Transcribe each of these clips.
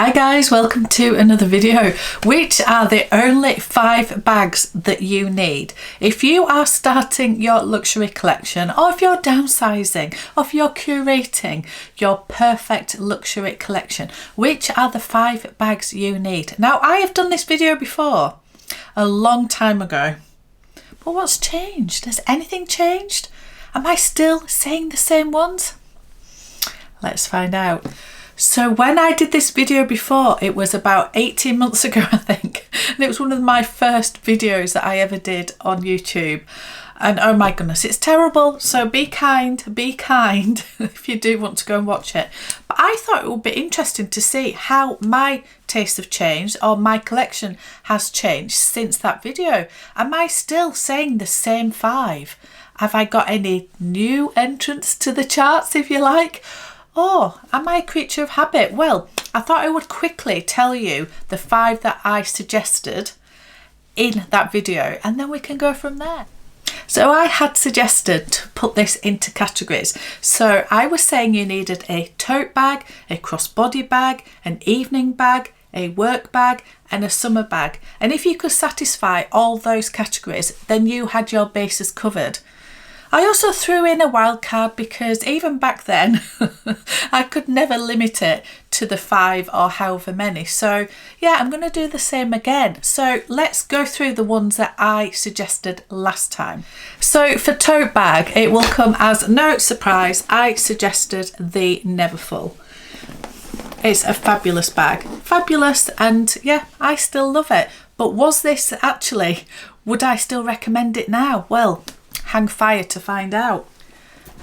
Hi guys, welcome to another video. Which are the only 5 bags that you need if you are starting your luxury collection, or if you're downsizing, or if you're curating your perfect luxury collection? Which are the 5 bags you need? Now, I have done this video before a long time ago, but what's changed? Has anything changed? Am I still saying the same ones? Let's find out. So when I did this video before, it was about 18 months ago, I think, and it was one of my first videos that I ever did on YouTube. And oh my goodness, it's terrible. So be kind if you do want to go and watch it. But I thought it would be interesting to see how my tastes have changed, or my collection has changed since that video. Am I still saying the same 5? Have I got any new entrants to the charts, if you like? Or am I a creature of habit? Well, I thought I would quickly tell you the 5 that I suggested in that video, and then we can go from there. So I had suggested to put this into categories. So I was saying you needed a tote bag, a crossbody bag, an evening bag, a work bag, and a summer bag. And if you could satisfy all those categories, then you had your bases covered. I also threw in a wild card because even back then I could never limit it to the 5 or however many. So yeah, I'm going to do the same again. So let's go through the ones that I suggested last time. So for tote bag, it will come as no surprise, I suggested the Neverfull. It's a fabulous bag, fabulous, and yeah, I still love it. But was this actually, would I still recommend it now? Well, hang fire to find out.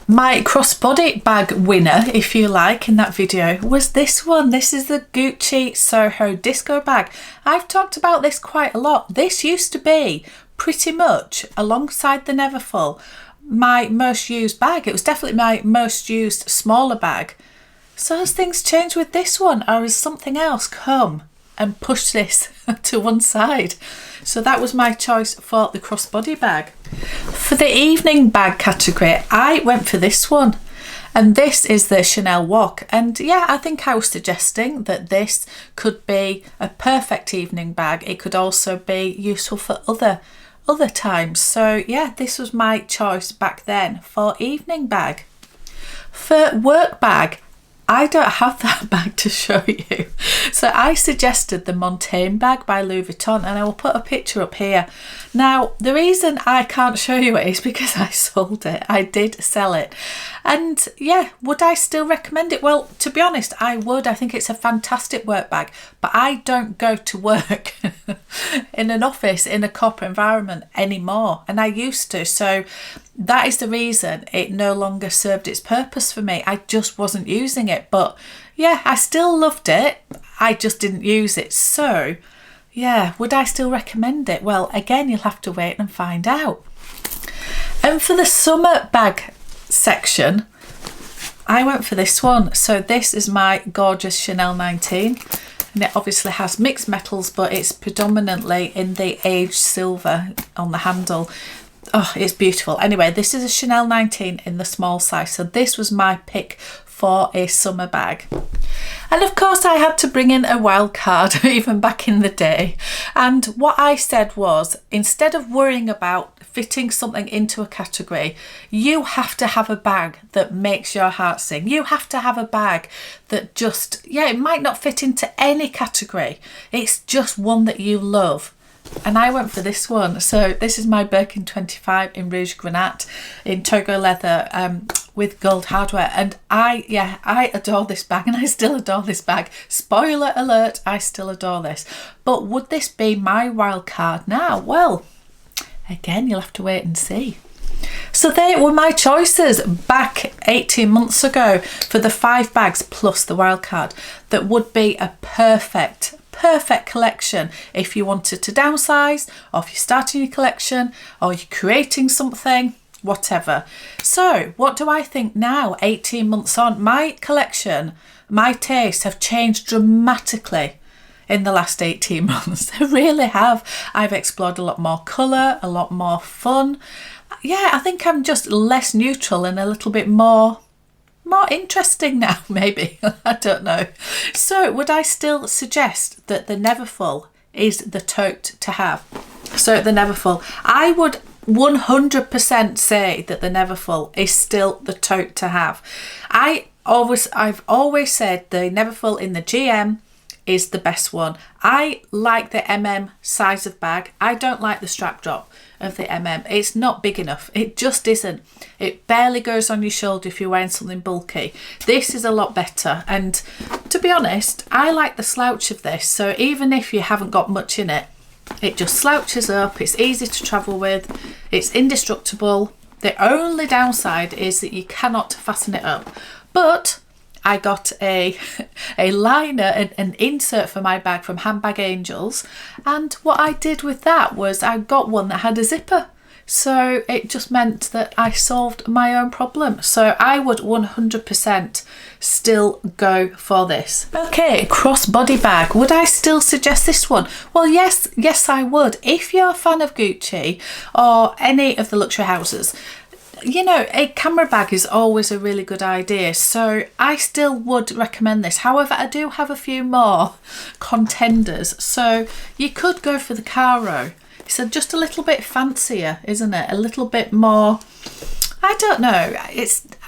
My crossbody bag winner, if you like, in that video was this one. This is the Gucci Soho Disco bag. I've talked about this quite a lot. This used to be pretty much, alongside the Neverfull, my most used bag. It was definitely my most used smaller bag. So has things changed with this one, or has something else come and push this to one side? So that was my choice for the crossbody bag. For the evening bag category, I went for this one, and this is the Chanel Walk. And yeah, I think I was suggesting that this could be a perfect evening bag. It could also be useful for other times. So yeah, this was my choice back then for evening bag. For work bag, I don't have that bag to show you. So I suggested the Montaigne bag by Louis Vuitton, and I will put a picture up here. Now, the reason I can't show you it is because I sold it. I did sell it. And yeah, would I still recommend it? Well, to be honest, I would. I think it's a fantastic work bag, but I don't go to work in an office in a corporate environment anymore, and I used to. So that is the reason it no longer served its purpose for me. I just wasn't using it. But yeah, I still loved it. I just didn't use it. So yeah, would I still recommend it? Well, again, you'll have to wait and find out. And for the summer bag section, I went for this one. So this is my gorgeous Chanel 19. And it obviously has mixed metals, but it's predominantly in the aged silver on the handle. Oh, it's beautiful. Anyway, this is a Chanel 19 in the small size. So this was my pick for a summer bag. And of course I had to bring in a wild card even back in the day. And what I said was, instead of worrying about fitting something into a category, you have to have a bag that makes your heart sing. You have to have a bag that just, yeah, it might not fit into any category. It's just one that you love. And I went for this one. So this is my Birkin 25 in Rouge Granat in Togo leather with gold hardware. And I adore this bag, and I still adore this bag. Spoiler alert, I still adore this. But would this be my wild card now? Well, again, you'll have to wait and see. So they were my choices back 18 months ago for the 5 bags plus the wild card that would be a perfect collection if you wanted to downsize, or if you're starting your collection, or you're creating something, whatever. So what do I think now, 18 months on? My collection, my tastes have changed dramatically in the last 18 months. They really have. I've explored a lot more colour, a lot more fun. Yeah, I think I'm just less neutral and a little bit more more interesting now, maybe. I don't know. So would I still suggest that the Neverfull is the tote to have? So the Neverfull, I would 100% say that the Neverfull is still the tote to have. I've always said the Neverfull in the GM is the best one. I like the MM size of bag. I don't like the strap drop of the MM. It's not big enough. It just isn't. It barely goes on your shoulder if you're wearing something bulky. This is a lot better, and to be honest, I like the slouch of this. So even if you haven't got much in it, it just slouches up. It's easy to travel with. It's indestructible. The only downside is that you cannot fasten it up, but I got a liner, an insert for my bag from Handbag Angels, and what I did with that was I got one that had a zipper, so it just meant that I solved my own problem. So I would 100% still go for this. Okay, crossbody bag. Would I still suggest this one? Well, yes I would. If you're a fan of Gucci or any of the luxury houses, you know, a camera bag is always a really good idea, so I still would recommend this. However, I do have a few more contenders, so you could go for the Caro. It's just a little bit fancier, isn't it? A little bit more, I don't know,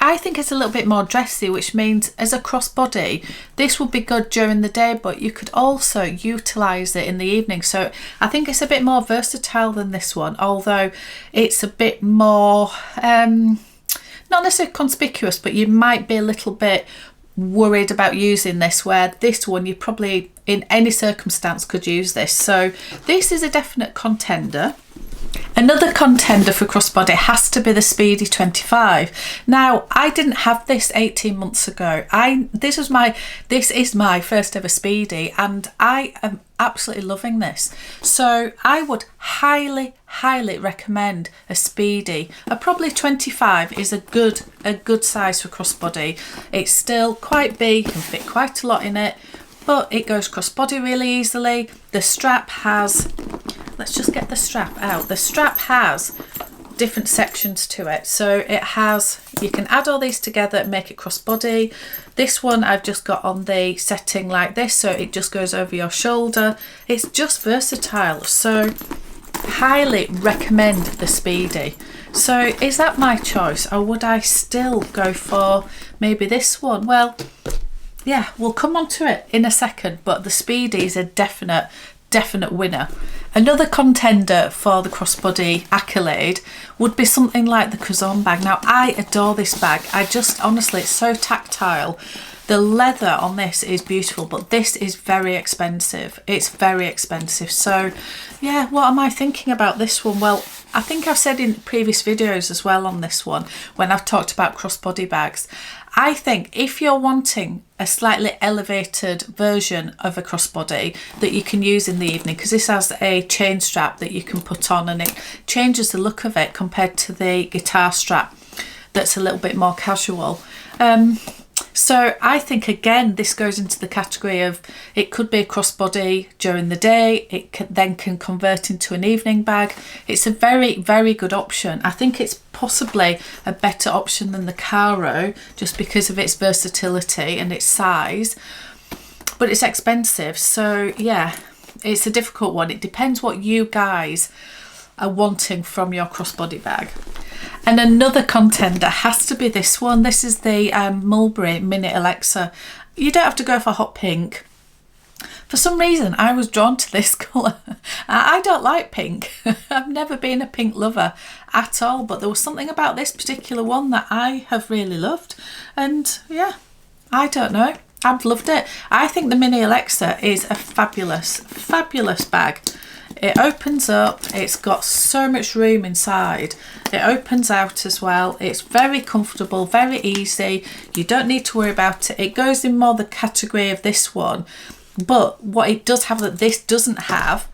I think it's a little bit more dressy, which means as a crossbody this would be good during the day, but you could also utilise it in the evening. So I think it's a bit more versatile than this one, although it's a bit more not necessarily conspicuous, but you might be a little bit worried about using this, where this one you probably in any circumstance could use this. So this is a definite contender. Another contender for crossbody has to be the Speedy 25. Now, I didn't have this 18 months ago. This is my first ever Speedy, and I am absolutely loving this. So I would highly recommend a Speedy. Probably 25 is a good size for crossbody. It's still quite big, you can fit quite a lot in it, but it goes crossbody really easily. The strap has, let's just get the strap out. The strap has different sections to it. So it has, you can add all these together and make it crossbody. This one I've just got on the setting like this, so it just goes over your shoulder. It's just versatile. So highly recommend the Speedy. So is that my choice, or would I still go for maybe this one? Well, yeah, we'll come on to it in a second, but the Speedy is a definite winner. Another contender for the crossbody accolade would be something like the Curzon bag. Now, I adore this bag. I just, honestly, it's so tactile. The leather on this is beautiful, but this is very expensive. It's very expensive. So yeah, what am I thinking about this one? Well, I think I've said in previous videos as well on this one, when I've talked about crossbody bags, I think if you're wanting a slightly elevated version of a crossbody that you can use in the evening, because this has a chain strap that you can put on and it changes the look of it compared to the guitar strap that's a little bit more casual. So I think, again, this goes into the category of, it could be a crossbody during the day, it then can convert into an evening bag. It's a very good option. I think it's possibly a better option than the Caro, just because of its versatility and its size, but it's expensive. So yeah, it's a difficult one. It depends what you guys are wanting from your crossbody bag. And another contender has to be this one. This is the Mulberry Mini Alexa. You don't have to go for hot pink. For some reason, I was drawn to this colour. I don't like pink. I've never been a pink lover at all, but there was something about this particular one that I have really loved. And yeah, I don't know, I've loved it. I think the Mini Alexa is a fabulous bag. It opens up, it's got so much room inside. It opens out as well. It's very comfortable, very easy. You don't need to worry about it. It goes in more the category of this one. But what it does have that this doesn't have,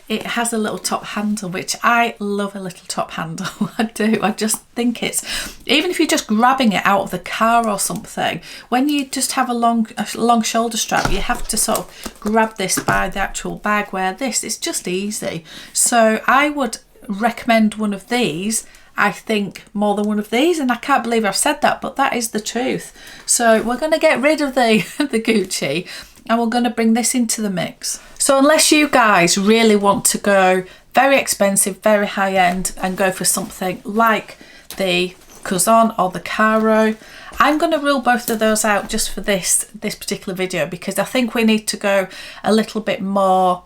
it has a little top handle, which I love a little top handle. I do. I just think it's, even if you're just grabbing it out of the car or something, when you just have a long shoulder strap, you have to sort of grab this by the actual bag, where this is just easy. So I would recommend one of these I think, more than one of these, and I can't believe I've said that, but that is the truth. So we're going to get rid of the the Gucci, and we're going to bring this into the mix. So unless you guys really want to go very expensive, very high end, and go for something like the Cousin or the Caro, I'm going to rule both of those out just for this particular video, because I think we need to go a little bit more,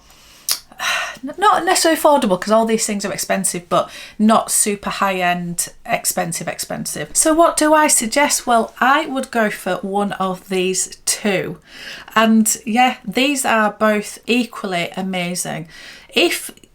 not necessarily affordable, because all these things are expensive, but not super high-end expensive. So what do I suggest? Well, I would go for one of these two, and yeah, these are both equally amazing.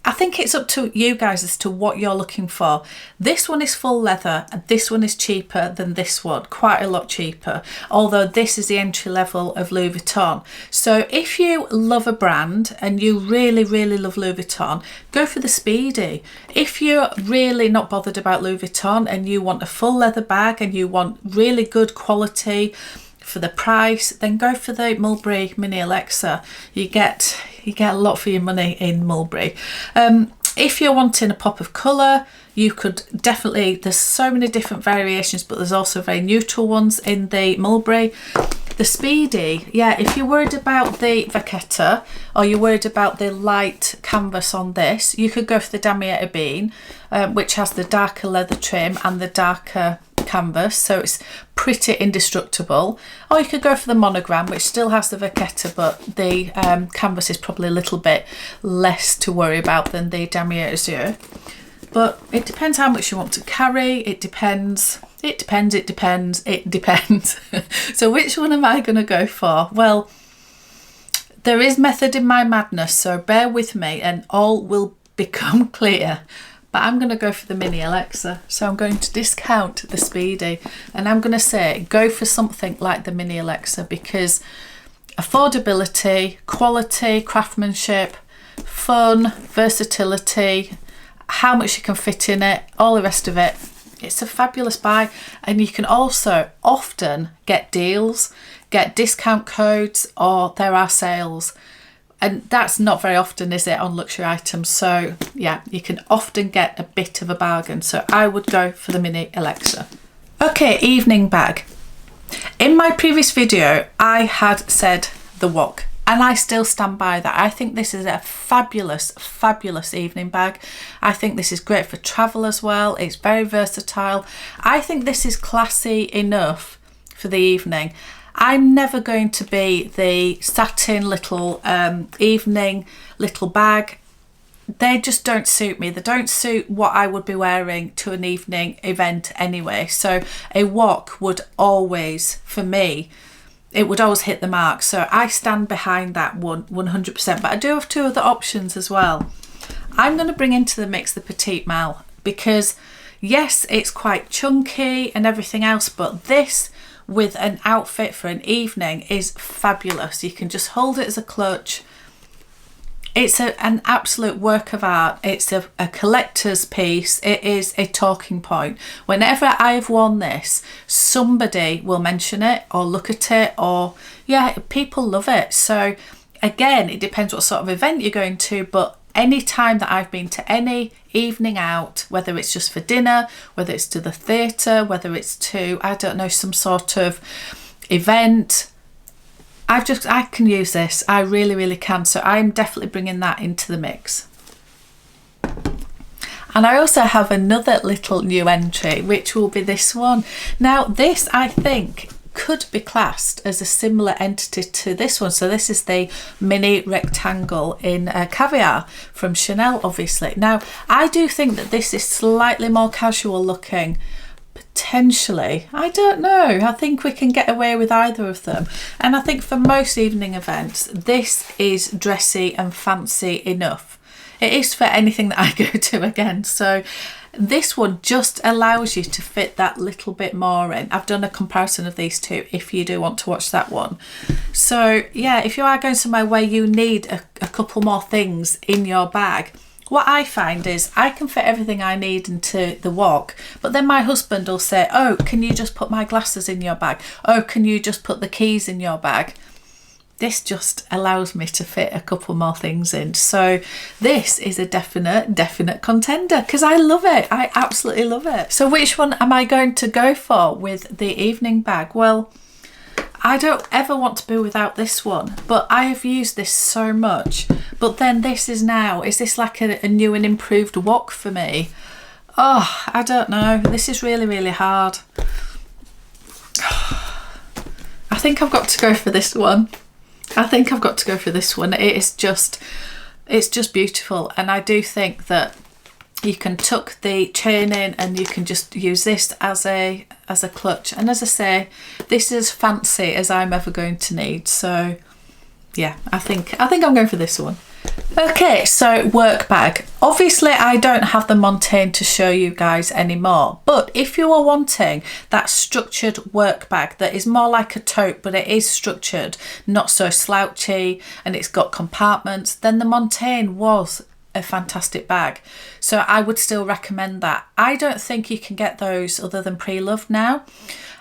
I think it's up to you guys as to what you're looking for. This one is full leather, and this one is cheaper than this one, quite a lot cheaper, although this is the entry level of Louis Vuitton. So if you love a brand and you really love Louis Vuitton, go for the Speedy. If you're really not bothered about Louis Vuitton and you want a full leather bag and you want really good quality for the price, then go for the Mulberry Mini Alexa. You get a lot for your money in Mulberry. If you're wanting a pop of colour, you could definitely, there's so many different variations, but there's also very neutral ones in the Mulberry. The Speedy, yeah, if you're worried about the Vachetta, or you're worried about the light canvas on this, you could go for the Damietta Bean, which has the darker leather trim and the darker canvas, so it's pretty indestructible. Or you could go for the Monogram, which still has the Vachetta, but the canvas is probably a little bit less to worry about than the Damietta Azur. But it depends how much you want to carry. It depends. So which one am I going to go for? Well, there is method in my madness, so bear with me and all will become clear. But I'm going to go for the Mini Alexa. So I'm going to discount the Speedy, and I'm going to say go for something like the Mini Alexa, because affordability, quality, craftsmanship, fun, versatility, how much you can fit in it, all the rest of it, it's a fabulous buy. And you can also often get deals, get discount codes, or there are sales. And that's not very often, is it, on luxury items? So yeah, you can often get a bit of a bargain. So I would go for the Mini Alexa. Okay, evening bag. In my previous video, I had said the Wok, and I still stand by that. I think this is a fabulous evening bag. I think this is great for travel as well. It's very versatile. I think this is classy enough for the evening. I'm never going to be the satin little evening little bag. They just don't suit me. They don't suit what I would be wearing to an evening event anyway. So a Wok would always, for me, it would always hit the mark. So I stand behind that one 100%. But I do have two other options as well. I'm going to bring into the mix the Petite Mal, because yes, it's quite chunky and everything else, but this with an outfit for an evening is fabulous. You can just hold it as a clutch. It's an absolute work of art. It's a collector's piece. It is a talking point. Whenever I've worn this, somebody will mention it or look at it, or yeah, people love it. So again, it depends what sort of event you're going to, but any time that I've been to any evening out, whether it's just for dinner, whether it's to the theatre, whether it's to, I don't know, some sort of event, I can use this. I really can. So I'm definitely bringing that into the mix. And I also have another little new entry, which will be this one. Now this, I think, could be classed as a similar entity to this one. So this is the mini rectangle in caviar from Chanel, obviously. Now I do think that this is slightly more casual looking, potentially. I don't know. I think we can get away with either of them. And I think for most evening events, this is dressy and fancy enough. It is for anything that I go to again. So this one just allows you to fit that little bit more in. I've done a comparison of these two if you do want to watch that one. So yeah, if you are going somewhere where you need a couple more things in your bag, what I find is I can fit everything I need into the Wok, but then my husband will say, oh, can you just put my glasses in your bag? Oh, can you just put the keys in your bag? this just allows me to fit a couple more things in. So this is a definite contender because I love it. I absolutely love it. So which one am I going to go for with the evening bag? Well, I don't ever want to be without this one, but I have used this so much. But then this is this like a new and improved wok for me? Oh, I don't know. This is really, really hard. I think I've got to go for this one. It's just beautiful, and I do think that you can tuck the chain in and you can just use this as a clutch. And as I say, this is as fancy as I'm ever going to need. So yeah, I think I'm going for this one. Okay, so work bag. Obviously I don't have the Montaigne to show you guys anymore, but if you are wanting that structured work bag that is more like a tote but it is structured, not so slouchy, and it's got compartments, then the Montaigne was a fantastic bag. So I would still recommend that. I don't think you can get those other than pre-loved now.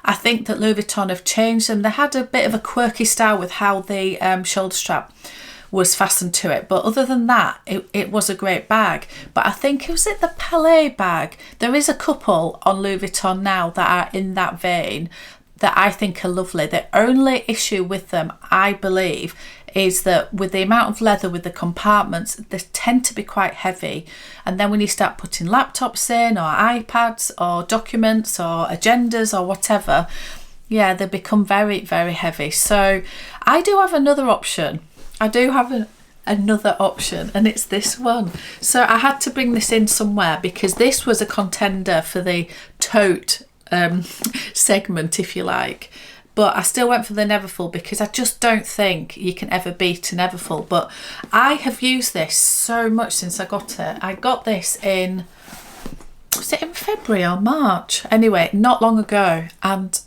I think that Louis Vuitton have changed them. They had a bit of a quirky style with how the shoulder strap was fastened to it, but other than that, it was a great bag. But I think, was it the Palais bag? There is a couple on Louis Vuitton now that are in that vein that I think are lovely. The only issue with them, I believe, is that with the amount of leather with the compartments, they tend to be quite heavy, and then when you start putting laptops in or iPads or documents or agendas or whatever, yeah, they become very, very heavy. So I do have another option. Another option, and it's this one. So I had to bring this in somewhere because this was a contender for the tote segment, if you like, but I still went for the Neverfull because I just don't think you can ever beat a Neverfull. But I have used this so much since I got it. I got this in, was it in February or March? Anyway, not long ago, and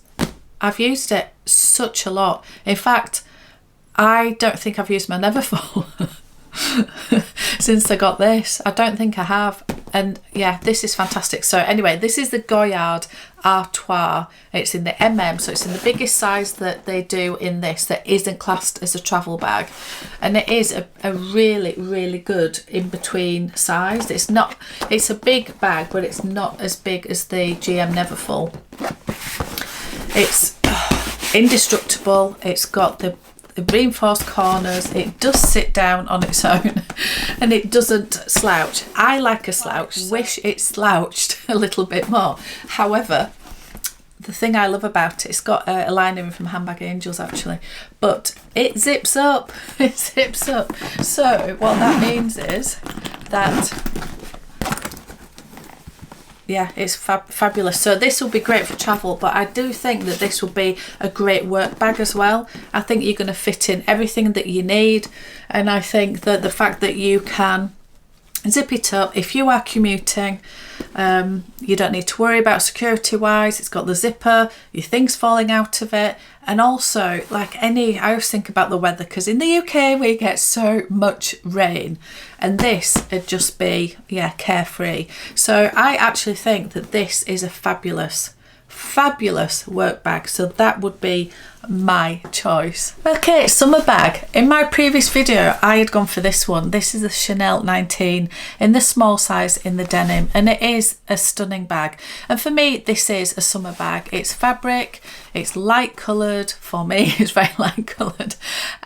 I've used it such a lot. In fact, I don't think I've used my Neverfull since I got this. I don't think I have. And yeah, this is fantastic. So anyway, this is the Goyard Artois. It's in the so it's in the biggest size that they do in this that isn't classed as a travel bag. And it is a really, really good in-between size. It's a big bag, but it's not as big as the GM Neverfull. It's indestructible. It's got the reinforced corners. It does sit down on its own and it doesn't slouch. I like a slouch. Wish it slouched a little bit more. However, the thing I love about it's got a lining from Handbag Angels actually, but it zips up. It zips up. So what that means is that, yeah, it's fabulous. So this will be great for travel, but I do think that this will be a great work bag as well. I think you're going to fit in everything that you need, and I think that the fact that you can zip it up if you are commuting, you don't need to worry about security wise. It's got the zipper, your things falling out of it, and also like I always think about the weather because in the UK we get so much rain, and this would just be, yeah, carefree. So I actually think that this is a fabulous work bag, so that would be my choice. Okay, summer bag. In my previous video I had gone for this one. This is the Chanel 19 in the small size in the denim, and it is a stunning bag, and for me this is a summer bag. It's fabric, it's light coloured. For me it's very light coloured,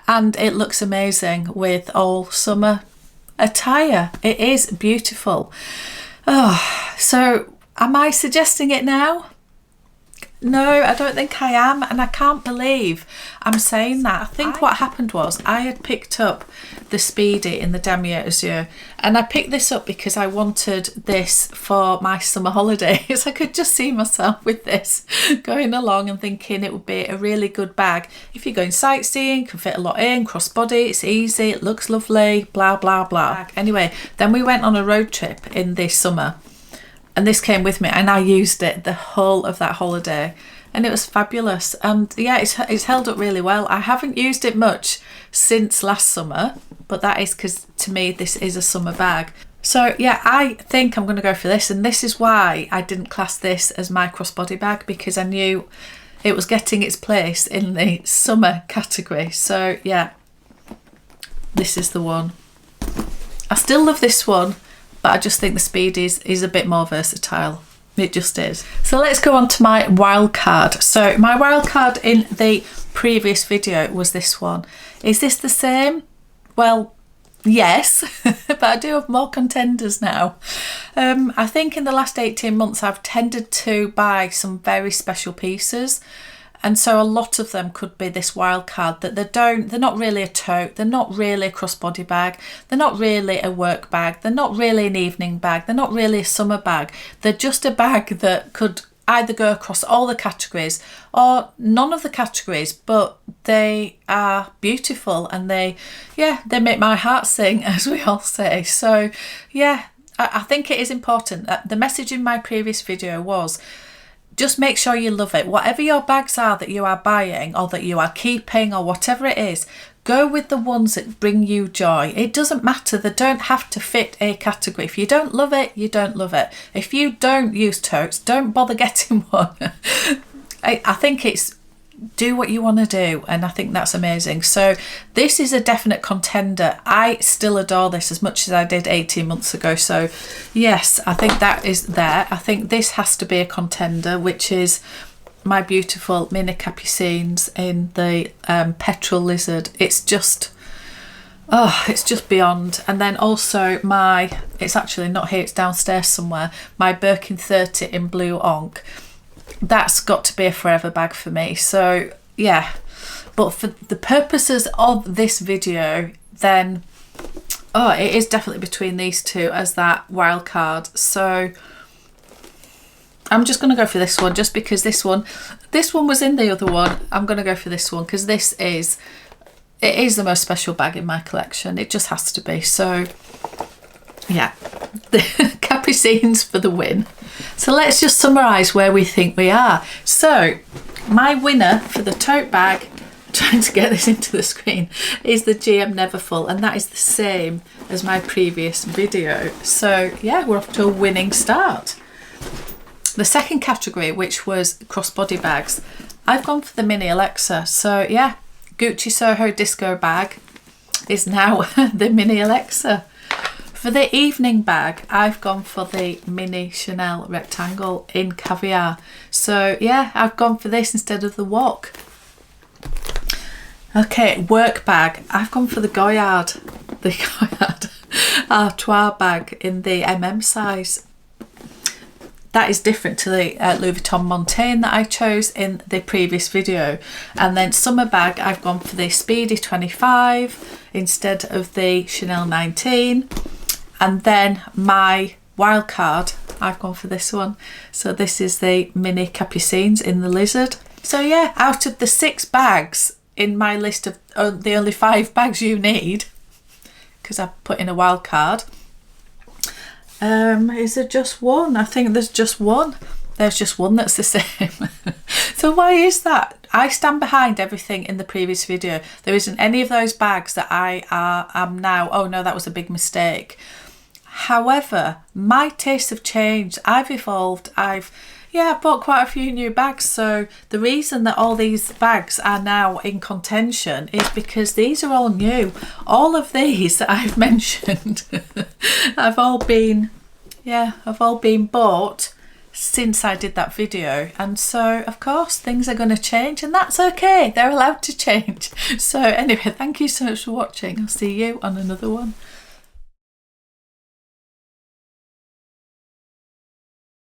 and it looks amazing with all summer attire. It is beautiful. Oh, so am I suggesting it now? No, I don't think I am, and I can't believe I'm saying that. I think what happened was I had picked up the Speedy in the Damier Azur, and I picked this up because I wanted this for my summer holidays. I could just see myself with this going along and thinking it would be a really good bag. If you're going sightseeing, can fit a lot in, crossbody, it's easy, it looks lovely, blah, blah, blah. Anyway, then we went on a road trip in this summer, and this came with me, and I used it the whole of that holiday, and it was fabulous. And yeah, it's held up really well. I haven't used it much since last summer, but that is because to me this is a summer bag. So yeah, I think I'm going to go for this, and this is why I didn't class this as my crossbody bag, because I knew it was getting its place in the summer category. So yeah, this is the one. I still love this one, but I just think the Speedy is a bit more versatile. It just is. So let's go on to my wild card. So my wild card in the previous video was this one. Is this the same? Well, yes, but I do have more contenders now. I think in the last 18 months I've tended to buy some very special pieces, and so a lot of them could be this wild card, that they're not really a tote, they're not really a crossbody bag, they're not really a work bag, they're not really an evening bag, they're not really a summer bag. They're just a bag that could either go across all the categories or none of the categories, but they are beautiful and they make my heart sing, as we all say. So yeah, I think it is important. The message in my previous video was, just make sure you love it. Whatever your bags are that you are buying or that you are keeping or whatever it is, go with the ones that bring you joy. It doesn't matter. They don't have to fit a category. If you don't love it, you don't love it. If you don't use totes, don't bother getting one. I think it's do what you want to do, and I think that's amazing. So this is a definite contender. I still adore this as much as I did 18 months ago. So yes, I think that is there. I think this has to be a contender, which is my beautiful mini capucines in the petrol lizard. It's just beyond. And then also it's actually not here, it's downstairs somewhere, my Birkin 30 in blue onk. That's got to be a forever bag for me. So yeah, but for the purposes of this video, then it is definitely between these two as that wild card. So I'm just going to go for this one, just because this one was in the other one. I'm going to go for this one because it is the most special bag in my collection. It just has to be. So yeah, the capucines for the win. So let's just summarise where we think we are. So my winner for the tote bag, trying to get this into the screen, is the GM Neverfull, and that is the same as my previous video. So yeah, we're off to a winning start. The second category, which was crossbody bags, I've gone for the mini Alexa. So yeah, Gucci Soho Disco bag is now the mini Alexa. For the evening bag, I've gone for the mini Chanel rectangle in caviar. So yeah, I've gone for this instead of the wok. Okay, work bag, I've gone for the Goyard Artois bag in the size. That is different to the Louis Vuitton Montaigne that I chose in the previous video. And then summer bag, I've gone for the Speedy 25 instead of the Chanel 19. And then my wild card, I've gone for this one. So this is the mini capucines in the lizard. So yeah, out of the 6 bags in my list of the only 5 bags you need, because I've put in a wild card, is there just one? I think there's just one. There's just one that's the same. So why is that? I stand behind everything in the previous video. There isn't any of those bags that I am now, oh no, that was a big mistake. However, my tastes have changed. I've evolved. I've bought quite a few new bags. So the reason that all these bags are now in contention is because these are all new. All of these that I've mentioned have all been bought since I did that video. And so of course things are going to change, and that's okay. They're allowed to change. So anyway, thank you so much for watching. I'll see you on another one.